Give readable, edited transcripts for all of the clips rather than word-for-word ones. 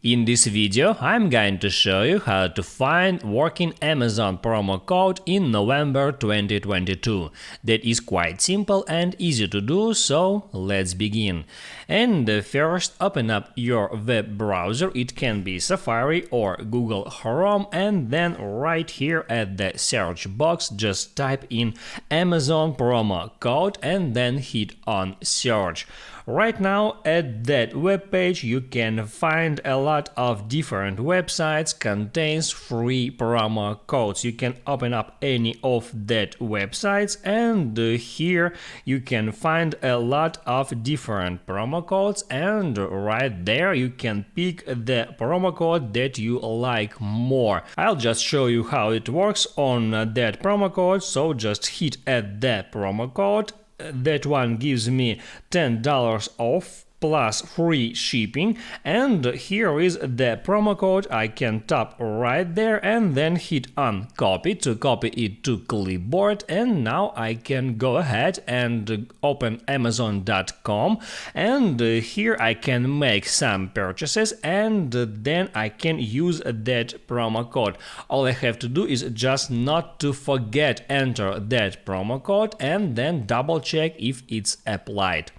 In this video, I'm going to show you how to find working Amazon promo code in November 2022. That is quite simple and easy to do, so let's begin. And first, open up your web browser. It can be Safari or Google Chrome, and then right here at the search box, just type in Amazon promo code and then hit on search. Right now at that web page you can find a lot of different websites contains free promo codes. You can open up any of that websites and here you can find a lot of different promo codes, and right there you can pick the promo code that you like more. I'll just show you how it works on that promo code, so just hit at that promo code. That one gives me $10 off plus free shipping, and here is the promo code. I can tap right there and then hit on copy to copy it to clipboard, and now I can go ahead and open Amazon.com, and here I can make some purchases and then I can use that promo code. All I have to do is just not to forget enter that promo code and then double check if it's applied.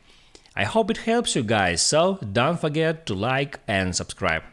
I hope it helps you guys, so don't forget to like and subscribe.